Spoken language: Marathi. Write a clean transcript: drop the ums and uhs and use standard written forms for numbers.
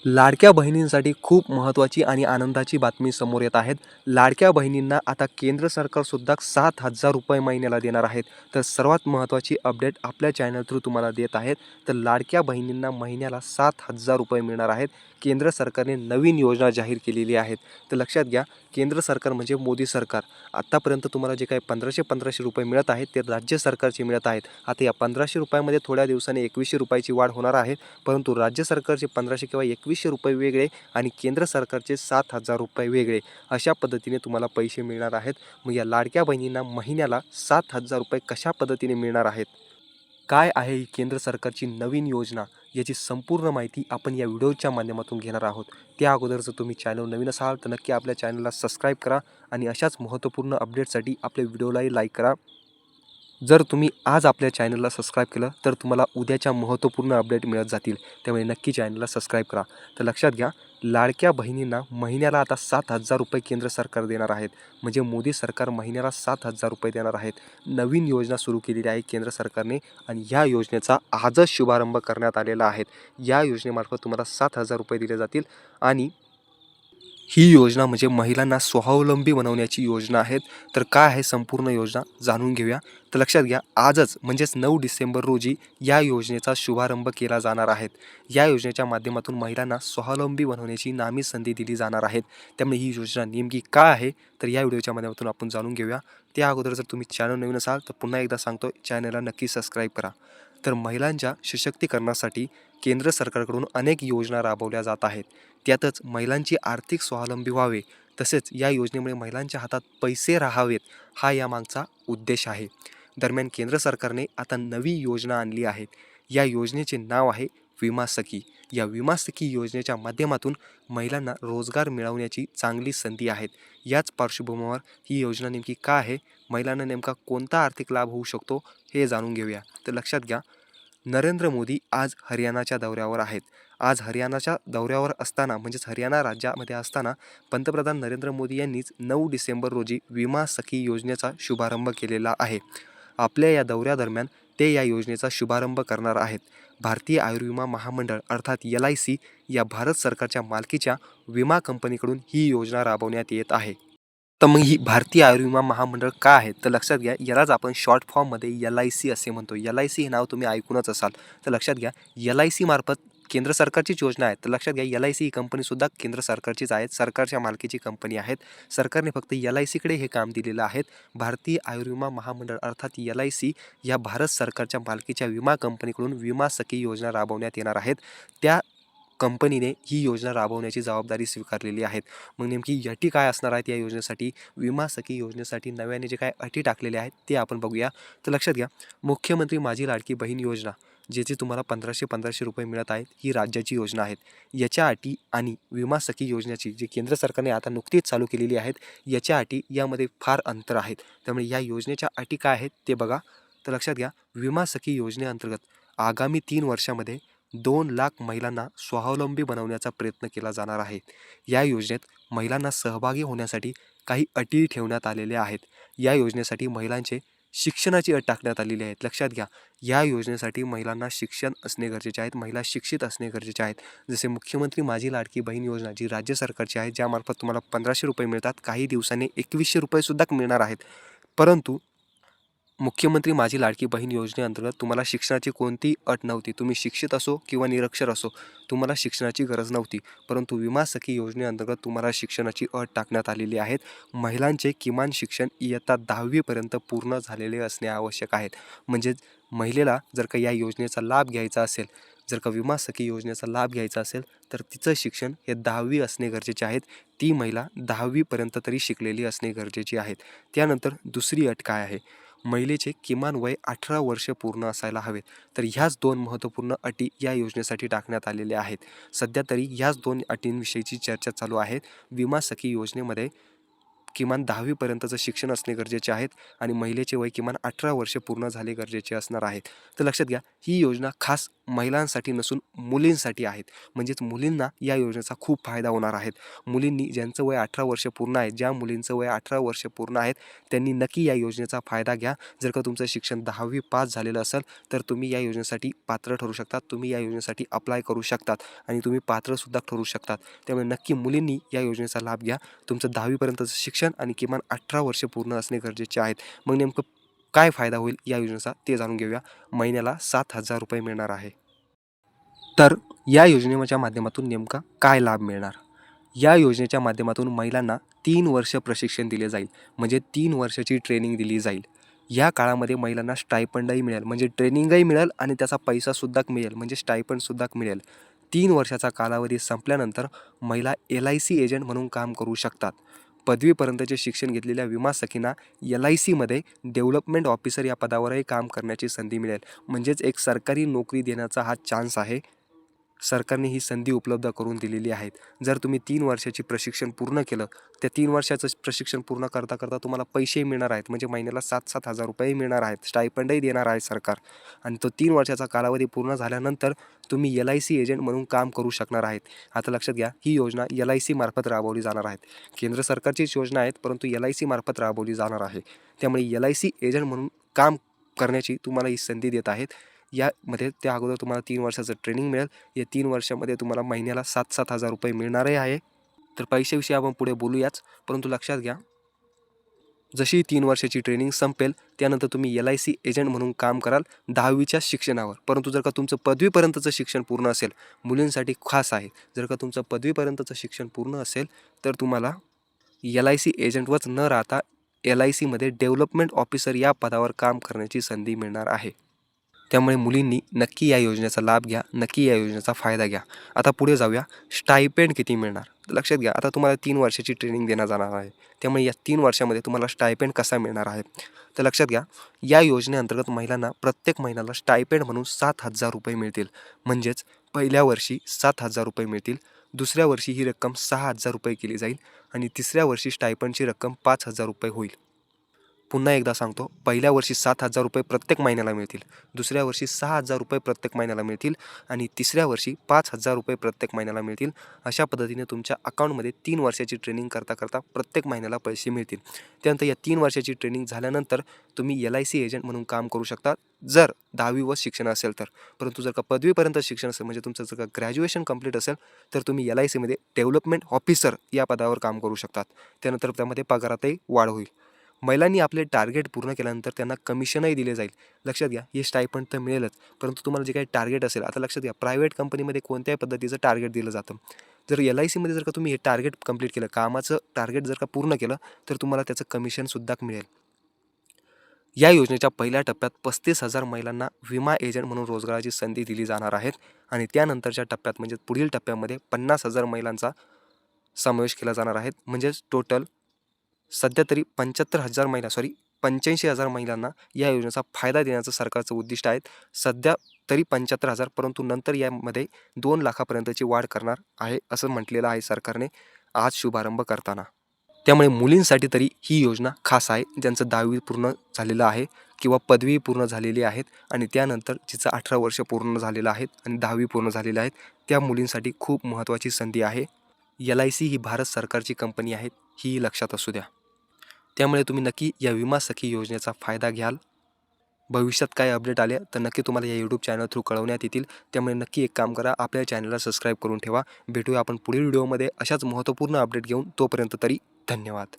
लाडक्या बहिणींसाठी खूप महत्त्वाची आणि आनंदाची बातमी समोर येत आहेत. लाडक्या बहिणींना आता केंद्र सरकारसुद्धा ₹7,000 महिन्याला देणार आहेत. तर सर्वात महत्त्वाची अपडेट आपल्या चॅनल थ्रू तुम्हाला देत आहेत. तर लाडक्या बहिणींना महिन्याला ₹7,000 मिळणार आहेत. केंद्र सरकारने नवीन योजना जाहीर केलेली आहेत. तर लक्षात घ्या, केंद्र सरकार म्हणजे मोदी सरकार. आत्तापर्यंत तुम्हाला जे काही ₹1,500 मिळत आहेत ते राज्य सरकारचे मिळत आहेत. आता या ₹1,500 थोड्या दिवसांनी ₹2,100 वाढ होणार आहे. परंतु राज्य सरकारचे 1,500 किंवा ₹2,100 वेगळे आणि केंद्र सरकारचे ₹7,000 वेगळे, अशा पद्धतीने तुम्हाला पैसे मिळणार आहेत. मग या लाडक्या बहिणींना महिन्याला ₹7,000 कशा पद्धतीने मिळणार आहेत, काय आहे ही केंद्र सरकारची नवीन योजना, याची संपूर्ण माहिती आपण या व्हिडिओच्या माध्यमातून घेणार आहोत. त्या अगोदर जर तुम्ही चॅनल नवीन असाल तर नक्की आपल्या चॅनलला सबस्क्राईब करा आणि अशाच महत्त्वपूर्ण अपडेटसाठी आपल्या व्हिडिओलाही लाईक करा. जर तुम्ही आज आपल्या चॅनलला सबस्क्राईब केलं तर तुम्हाला उद्याच्या महत्त्वपूर्ण अपडेट मिळत जातील. त्यामुळे नक्की चॅनलला सबस्क्राईब करा. तर लक्षात घ्या, लाडक्या बहिणींना महिन्याला आता ₹7,000 केंद्र सरकार देणार आहेत. म्हणजे मोदी सरकार महिन्याला ₹7,000 देणार आहेत. नवीन योजना सुरू केलेली आहे केंद्र सरकारने आणि ह्या योजनेचा आजच शुभारंभ करण्यात आलेला आहे. या योजनेमार्फत तुम्हाला ₹7,000 दिले जातील आणि ही योजना म्हणजे महिलांना स्वावलंबी बनवण्याची योजना आहे. तर काय आहे संपूर्ण योजना जाणून घेऊया. तर लक्षात घ्या, आजच म्हणजेच 9 डिसेंबर रोजी या योजनेचा शुभारंभ केला जाणार आहे. या योजनेच्या माध्यमातून महिलांना स्वावलंबी बनवण्याची नामी संधी दिली जाणार आहे. त्यामुळे ही योजना नेमकी काय आहे तर या व्हिडिओच्या माध्यमातून आपण जाणून घेऊया. त्या अगोदर जर तुम्ही चॅनल नवीन असाल तर पुन्हा एकदा सांगतो, चॅनलला नक्की सबस्क्राईब करा. तर महिलांच्या सशक्तीकरणासाठी केंद्र सरकारकडून अनेक योजना राबवल्या जात आहेत. त्यातच महिलांची आर्थिक स्वावलंबी व्हावे, तसेच या योजनेमुळे महिलांच्या हातात पैसे राहावेत, हा यामागचा उद्देश आहे. दरम्यान केंद्र सरकारने आता नवी योजना आणली आहे. या योजनेचे नाव आहे विमा सखी. या विमा सखी योजनेच्या माध्यमातून महिलांना रोजगार मिळवण्याची चांगली संधी आहे. याच पार्श्वभूमीवर ही योजना नेमकी काय आहे, महिलांना नेमका कोणता आर्थिक लाभ होऊ शकतो, हे जाणून घेऊया. तर लक्षात घ्या, नरेंद्र मोदी आज हरियाणाच्या दौऱ्यावर आहेत. आज हरियाणाच्या दौऱ्यावर असताना म्हणजेच हरियाणा राज्यामध्ये असताना पंतप्रधान नरेंद्र मोदी यांनीच 9 डिसेंबर रोजी विमा सखी योजनेचा शुभारंभ केलेला आहे. आपल्या या दौऱ्यादरम्यान ते या योजनेचा शुभारंभ करणार आहेत. भारतीय आयुर्विमा महामंडळ अर्थात LIC या भारत सरकारच्या मालकीच्या विमा कंपनीकडून ही योजना राबवण्यात येत आहे. तर मग ही भारतीय आयुर्विमा महामंडळ काय आहे तर लक्षात घ्या, यालाच आपण शॉर्ट फॉर्ममध्ये LIC असे म्हणतो. LIC हे नाव तुम्ही ऐकूनच असाल. तर लक्षात घ्या, LIC मार्फत केंद्र सरकारचीच योजना आहे. तर लक्षात घ्या, LIC ही कंपनीसुद्धा केंद्र सरकारचीच आहे, सरकारच्या मालकीची कंपनी आहेत. सरकारने फक्त LICकडे हे काम दिलेलं आहे. भारतीय आयुर्विमा महामंडळ अर्थात LIC या भारत सरकारच्या मालकीच्या विमा कंपनीकडून विमा सखी योजना राबवण्यात येणार आहेत. त्या कंपनीने ही योजना राबवण्याची जबाबदारी स्वीकारलेली आहे. मग नेमकी अटी काय असणार आहेत या योजनेसाठी, विमा सखी योजनेसाठी नव्याने जे काय अटी टाकलेल्या आहेत ते आपण बघूया. तर लक्षात घ्या, मुख्यमंत्री माझी लाडकी बहीण योजना, ज्याचे तुम्हाला ₹1,500 मिळत आहेत, ही राज्याची योजना आहेत. याच्या अटी आणि विमा सखी योजनेची जी केंद्र सरकारने आता नुकतीच चालू केलेली आहेत, याच्या अटी यामध्ये फार अंतर आहेत. त्यामुळे या योजनेच्या अटी काय आहेत ते बघा. तर लक्षात घ्या, विमा सखी योजनेअंतर्गत आगामी 3 वर्षामध्ये 2 लाख महिलांना स्वावलंबी बनवण्याचा प्रयत्न केला जाणार आहे. या योजनेत महिलांना सहभागी होण्यासाठी काही अटी ठेवण्यात आलेल्या आहेत. या योजनेसाठी महिलांचे शिक्षणाची अट टाकण्यात आलेली आहे. लक्षात घ्या, या योजनेसाठी महिलांना शिक्षण असणे गरजेचे आहेत, महिला शिक्षित असणे गरजेचे आहेत. जसे मुख्यमंत्री माझी लाडकी बहीण योजना जी राज्य सरकारची आहे, ज्यामार्फत तुम्हाला ₹1,500 मिळतात, काही दिवसांनी ₹2,100 सुद्धा मिळणार आहेत. परंतु मुख्यमंत्री माझी लाडकी बहीण योजनेअंतर्गत तुम्हाला शिक्षणाची कोणतीही अट नव्हती. तुम्ही शिक्षित असो किंवा निरक्षर असो, तुम्हाला शिक्षणाची गरज नव्हती. परंतु विमा सखी योजनेअंतर्गत तुम्हाला शिक्षणाची अट टाकण्यात आलेली आहे. महिलांचे किमान शिक्षण इयत्ता 10वी पर्यंत पूर्ण झालेले असणे आवश्यक आहे. म्हणजेच महिलेला जर का या योजनेचा लाभ घ्यायचा असेल, जर का विमा सखी योजनेचा लाभ घ्यायचा असेल, तर तिचं शिक्षण हे 10वी असणे गरजेचे आहेत. ती महिला 10वी पर्यंत तरी शिकलेली असणे गरजेची आहे. त्यानंतर दुसरी अट काय आहे, महिलेचे किमान वय 18 वर्ष पूर्ण असायला हवे. तर ह्याच 2 महत्त्वपूर्ण अटी या योजनेसाठी टाकण्यात आलेल्या आहेत. सध्या तरी ह्याच 2 अटींविषयीची चर्चा चालू आहे. विमा सखी योजनेमध्ये किमान 10वी पर्यंतचं शिक्षण असणे गरजेचे आहेत आणि महिलेचे वय किमान 18 वर्ष पूर्ण झाले गरजेचे असणार आहेत. तर लक्षात घ्या, ही योजना खास महिलांसाठी नसून मुलींसाठी आहेत. म्हणजेच मुलींना या योजनेचा खूप फायदा होणार आहे. मुलींनी ज्यांचं वय 18 वर्ष पूर्ण आहे, ज्या मुलींचं वय 18 वर्ष पूर्ण आहेत, त्यांनी नक्की या योजनेचा फायदा घ्या. जर का तुमचं शिक्षण 10वी पास झालेलं असेल तर तुम्ही या योजनेसाठी पात्र ठरू शकतात. तुम्ही या योजनेसाठी अप्लाय करू शकतात आणि तुम्ही पात्रसुद्धा ठरू शकतात. त्यामुळे नक्की मुलींनी या योजनेचा लाभ घ्या. तुमचं 10वी पर्यंतचं शिक्षण आणि किमान 18 वर्ष पूर्ण असणे गरजेचे आहेत. मग नेमकं काय फायदा होईल या योजनेचा ते जाणून घेऊया. महिन्याला 7,000 रुपये मिळणार आहे. तर या योजनेच्या माध्यमातून नेमका काय लाभ मिळणार? या योजनेच्या माध्यमातून महिलांना 3 वर्ष प्रशिक्षण दिले जाईल. म्हणजे 3 वर्षाची ट्रेनिंग दिली जाईल. या काळामध्ये महिलांना स्टायपंडही मिळेल, म्हणजे ट्रेनिंगही मिळेल आणि त्याचा पैसासुद्धा मिळेल, म्हणजे स्टायपंडसुद्धा मिळेल. 3 वर्षाचा कालावधी संपल्यानंतर महिला LIC एजंट म्हणून काम करू शकतात. पदवीपर्यंतचे शिक्षण घेतलेल्या विमा सखींना LICमध्ये डेव्हलपमेंट ऑफिसर या पदावरही काम करण्याची संधी मिळेल. म्हणजेच एक सरकारी नोकरी देण्याचा हा चान्स आहे. सरकारने ही संधी उपलब्ध करून दिलेली आहेत. जर तुम्ही 3 वर्षाची प्रशिक्षण पूर्ण केलं, त्या 3 वर्षाचं प्रशिक्षण पूर्ण करता करता तुम्हाला पैसेही मिळणार आहेत. म्हणजे महिन्याला 7,000 रुपये मिळणार आहेत. स्टायपंडही देणार आहे सरकार आणि तो 3 वर्षाचा कालावधी पूर्ण झाल्यानंतर तुम्ही LIC एजंट म्हणून काम करू शकणार आहेत. आता लक्षात घ्या, ही योजना LIC मार्फत राबवली जाणार आहेत. केंद्र सरकारचीच योजना आहेत, परंतु LIC मार्फत राबवली जाणार आहे. त्यामुळे LIC एजंट म्हणून काम करण्याची तुम्हाला ही संधी देत आहेत. यामध्ये त्या अगोदर तुम्हाला 3 वर्षाचं ट्रेनिंग मिळेल. या 3 वर्षामध्ये तुम्हाला महिन्याला 7,000 रुपये मिळणारही आहे. तर पैशाविषयी आपण पुढे बोलूयाच, परंतु लक्षात घ्या, जशी 3 वर्षाची ट्रेनिंग संपेल त्यानंतर तुम्ही LIC एजंट म्हणून काम कराल 10वीच्या शिक्षणावर. परंतु जर का तुमचं पदवीपर्यंतचं शिक्षण पूर्ण असेल, मुलींसाठी खास आहे, जर का तुमचं पदवीपर्यंतचं शिक्षण पूर्ण असेल तर तुम्हाला LIC एजंटवरच न राहता LICमध्ये डेव्हलपमेंट ऑफिसर या पदावर काम करण्याची संधी मिळणार आहे. त्यामुळे मुलींनी नक्की या योजनेचा लाभ घ्या, नक्की या योजनेचा फायदा घ्या. आता पुढे जाऊया, स्टायपेंड किती मिळणार? लक्षात घ्या, आता तुम्हाला 3 वर्षाची ट्रेनिंग देण्यात जाणार आहे. त्यामुळे या 3 वर्षामध्ये तुम्हाला स्टायपेंड कसा मिळणार आहे? तर लक्षात घ्या, या योजनेअंतर्गत महिलांना प्रत्येक महिन्याला स्टायपेंड म्हणून 7,000 रुपये मिळतील. म्हणजेच पहिल्या वर्षी 7,000 रुपये मिळतील, दुसऱ्या वर्षी ही रक्कम 6,000 रुपये केली जाईल आणि तिसऱ्या वर्षी स्टायपेंडची रक्कम 5,000 रुपये होईल. पुन्हा एकदा सांगतो, पहिल्या वर्षी 7,000 रुपये प्रत्येक महिन्याला मिळतील, दुसऱ्या वर्षी 6,000 रुपये प्रत्येक महिन्याला मिळतील आणि तिसऱ्या वर्षी 5,000 रुपये प्रत्येक महिन्याला मिळतील. अशा पद्धतीने तुमच्या अकाउंटमध्ये 3 वर्षाची ट्रेनिंग करता करता प्रत्येक महिन्याला पैसे मिळतील. त्यानंतर या 3 वर्षाची ट्रेनिंग झाल्यानंतर तुम्ही LIC एजंट म्हणून काम करू शकता, जर 10वी व शिक्षण असेल तर. परंतु जर का पदवीपर्यंत शिक्षण असेल, म्हणजे तुमचं जर का ग्रॅज्युएशन कंप्लीट असेल तर तुम्ही LICमध्ये डेव्हलपमेंट ऑफिसर या पदावर काम करू शकतात. त्यानंतर त्यामध्ये पगारातही वाढ होईल. महिलांनी आपले टार्गेट पूर्ण केल्यानंतर त्यांना कमिशनही दिले जाईल. लक्षात घ्या, हे स्टायपंड तर मिळेलच, परंतु तुम्हाला जे काही टार्गेट असेल, आता लक्षात घ्या, प्रायव्हेट कंपनीमध्ये कोणत्याही पद्धतीचं टार्गेट दिलं जातं. जर LICमध्ये जर का तुम्ही हे टार्गेट कंप्लीट केलं, कामाचं टार्गेट जर का पूर्ण केलं तर तुम्हाला त्याचं कमिशनसुद्धा मिळेल. या योजनेच्या पहिल्या टप्प्यात 35,000 महिलांना विमा एजंट म्हणून रोजगाराची संधी दिली जाणार आहेत आणि त्यानंतरच्या टप्प्यात म्हणजे पुढील टप्प्यामध्ये 50,000 महिलांचा समावेश केला जाणार आहे. म्हणजेच टोटल सध्या तरी 85,000 महिलांना या योजनेचा फायदा देण्याचं सरकारचं उद्दिष्ट आहे. सध्या तरी 75,000, परंतु नंतर यामध्ये 2 लाखापर्यंतची वाढ करणार आहे असं म्हटलेलं आहे सरकारने आज शुभारंभ करताना. त्यामुळे मुलींसाठी तरी ही योजना खास आहे, ज्यांचं 10वी पूर्ण झालेलं आहे किंवा पदवी पूर्ण झालेली आहेत आणि त्यानंतर जिचं 18 वर्ष पूर्ण झालेलं आहेत आणि 10वी पूर्ण झालेलं आहेत, त्या मुलींसाठी खूप महत्त्वाची संधी आहे. LIC ही भारत सरकारची कंपनी आहे, ही लक्षात असू द्या. त्यामुळे तुम्ही नक्की या विमा सखी योजनेचा फायदा घ्याल. भविष्यात काय अपडेट आले तर नक्की तुम्हाला या यूट्यूब चॅनल थ्रू कळवण्यात येतील. त्यामुळे नक्की एक काम करा, आपल्या चॅनलला सबस्क्राईब करून ठेवा. भेटूया आपण पुढील व्हिडिओमध्ये अशाच महत्त्वपूर्ण अपडेट घेऊन. तोपर्यंत तरी धन्यवाद.